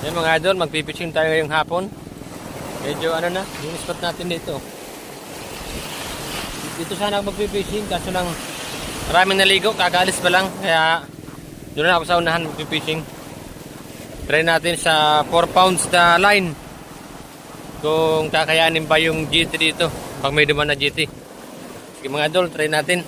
Yan mga idol, magpipishing tayo ngayong hapon. Medyo ano na, yung spot natin dito. Dito sana ako magpipishing, kaso lang maraming naligo, kagalis pa lang. Kaya doon na ako sa unahan magpipishing. Try natin sa 4 pounds na line. Kung kakayanin ba yung GT dito, pag may duman na GT. Sige mga idol, try natin.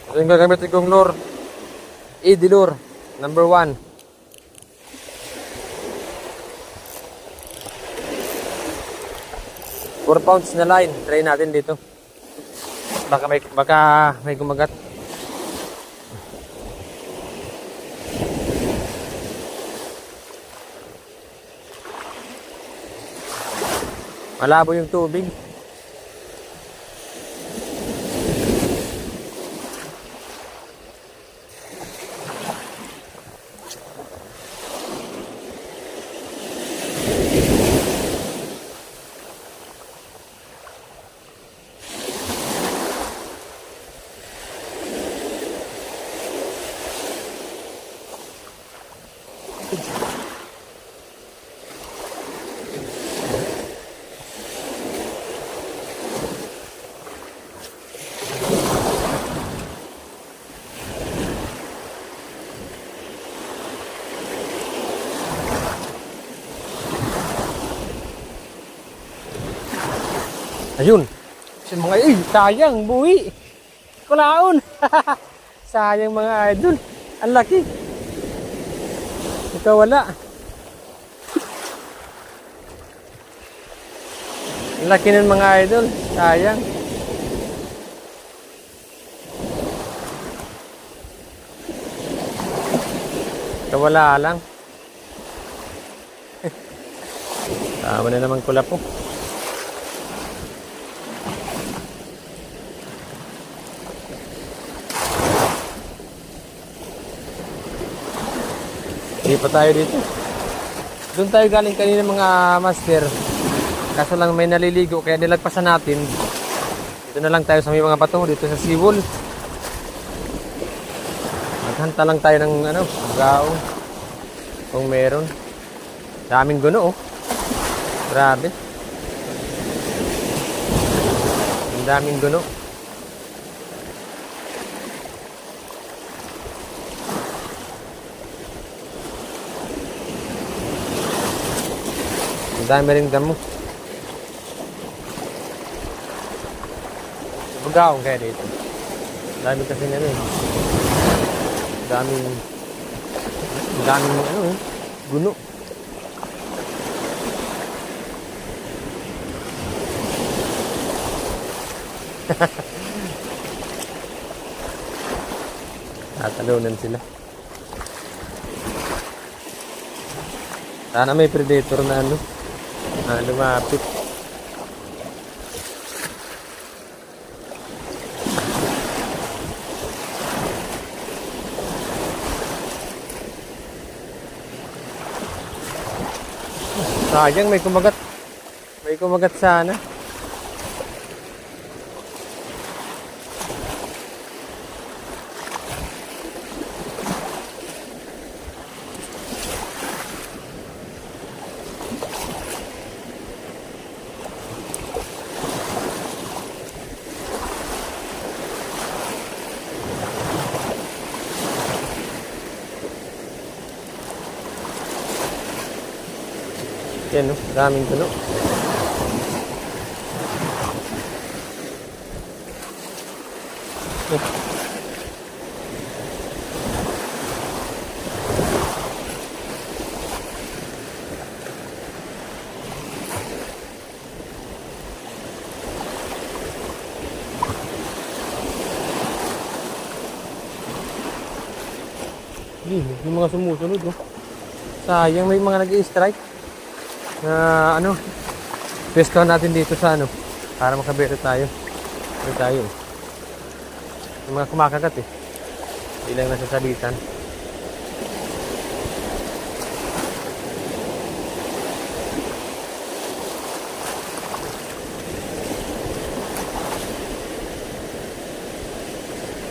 Ito yung gagamit kong lure. ED lure, number 1. Four pounds na line. Try natin dito. Baka may gumagat. Malabo yung tubig. Ayun. Sayang, buwi. Kulaon. Sayang mga idol. Ang laki. Ito wala. Ang laki ng mga idol. Sayang. Ito wala lang. Tama na naman kula po. Hindi pa tayo dito. Doon tayo galing kanina mga master. Kaso lang may naliligo kaya nilagpasan natin. Dito na lang tayo sa may mga bato dito sa seawall. Maghanta lang tayo ng gao. Kung meron. Daming guno oh. Grabe. Ang daming guno. Dami rin damo. Bagaong kaya dito. Dami kasi na rin. Daming guno. Tatalunan sila. Sana may predator na lumapit. Sayang may kumagat. May kumagat sana. Yan daming tulo. Yung mga sumusunod sayang may mga nag-i-strike na pescahan natin dito sa para makabero tayo. Yung mga kumakagat hindi lang nasasabitan.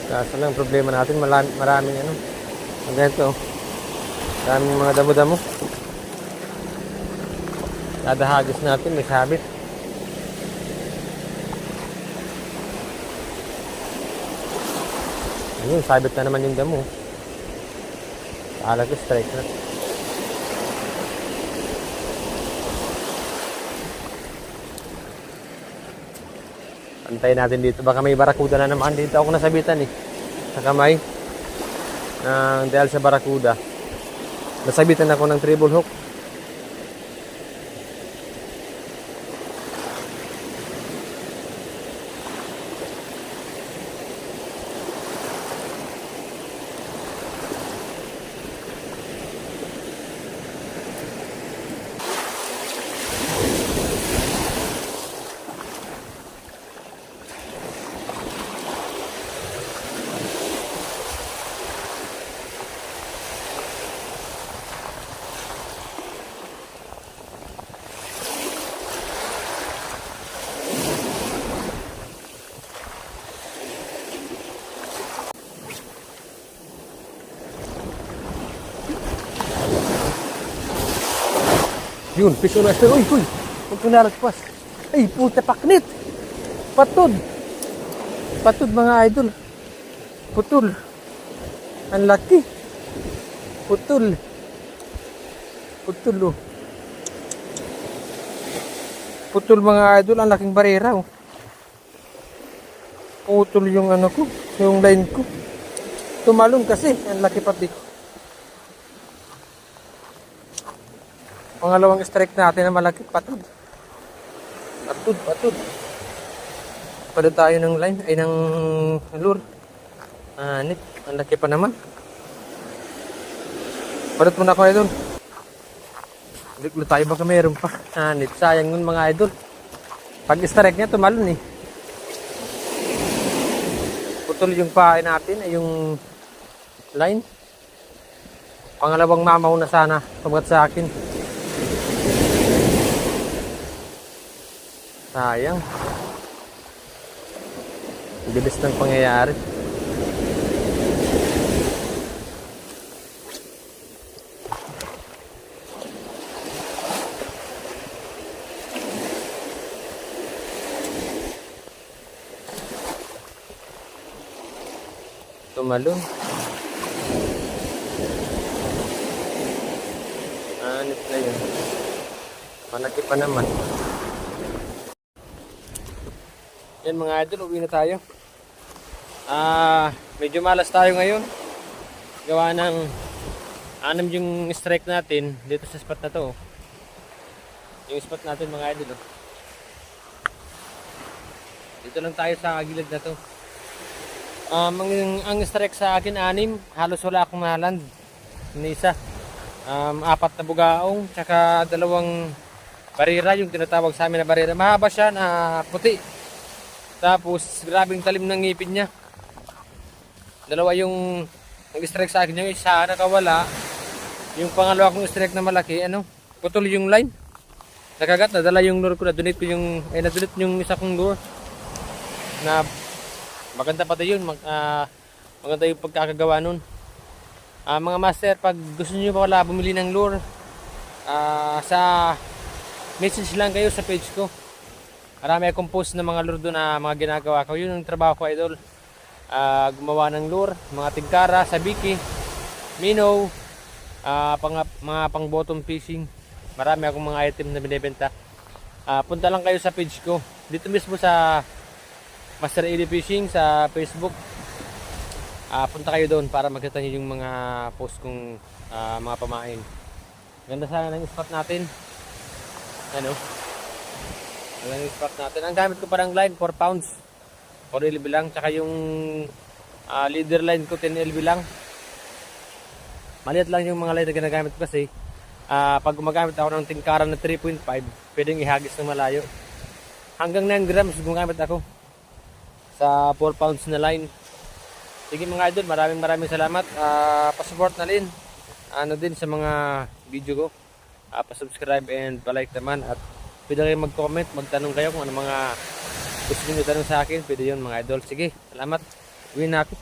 Kaso lang problema natin, maraming ano. Ganito. Maraming mga damo-damo. Kada hagis natin may sabit. Ayun, sabit na naman yung damo. Alag strike na. Antayin natin dito. Baka may barakuda na naman. Dito ako nasabitan eh. Sa kamay. Dahil sa barakuda. Nasabitan ako ng treble hook. Yun, fish on master. Uy, uy. Huwag ko nalagpas. Ay, puta paknit. Patod. Patod mga idol. Putol. Ang laki. Putol. Putol oh. Putol mga idol. Ang laking barera oh. Putol yung ano ko. Yung line ko. Tumalon kasi. Ang laki pati ko. Pangalawang strike natin na malaki, patod. Patod. Pala tayo ng line, ay ng lure. Nip, ang laki pa naman. Palit muna ako idol. Balik tayo baka meron pa. Nip, sayang yun mga idol. Pag strike niya, tumalon eh. Putol yung pain natin, ay yung line. Pangalawang mamaw na sana, tumagat sa akin. Sayang. Bilis ng pangyayari. Tumalon. Anip na yun. Malaki pa naman. Yan mga idol, uwi na tayo. Medyo malas tayo ngayon. Gawa ng 6 yung strike natin dito sa spot na to. Yung spot natin mga idol. Dito lang tayo sa gilid na to. Ang strike sa akin 6, halos wala akong maland. Isa. 4 na bugaong, tsaka 2 barira, yung tinatawag sa amin na barira. Mahaba siya na puti. Tapos, grabing talim ng ngipin niya. 2 yung nag-strike sa akin. Yung isa nakawala. Yung pangalawa kong strike na malaki, putol yung line. Nakagat, nadala yung lure ko. Nadonate ko yung, nadonate yung isa kong lure. Na, maganda pati yun. Maganda yung pagkakagawa nun. Mga master, pag gusto nyo pala bumili ng lure, sa message lang kayo sa page ko. Marami akong post na mga lure doon na mga ginagawa ko. Yun yung trabaho ko idol. Gumawa ng lure, mga tingkara, sabiki, minnow, mga pang bottom fishing. Marami akong mga item na binibenta. Punta lang kayo sa page ko. Dito mismo sa Master Eli Fishing sa Facebook. Punta kayo doon para makita niyo yung mga post kong mga pamain. Ganda sana ng spot natin. Alam yung spot natin. Ang gamit ko parang line 4 pounds. 4 LB lang. Tsaka yung leader line ko 10 LB lang. Maliit lang yung mga line na ginagamit ko kasi pag gumagamit ako ng tingkaran na 3.5, pwedeng ihagis ng malayo. Hanggang 9 grams gumagamit ako sa 4 pounds na line. Sige mga idol, maraming salamat. Pa-support na din. Din sa mga video ko. Pa-subscribe and pa-like naman. At pwede kayo mag-comment, magtanong kayo kung ano mga gusto niyo tanong sa akin. Pwede yun mga idol. Sige, salamat. Uwi na ako.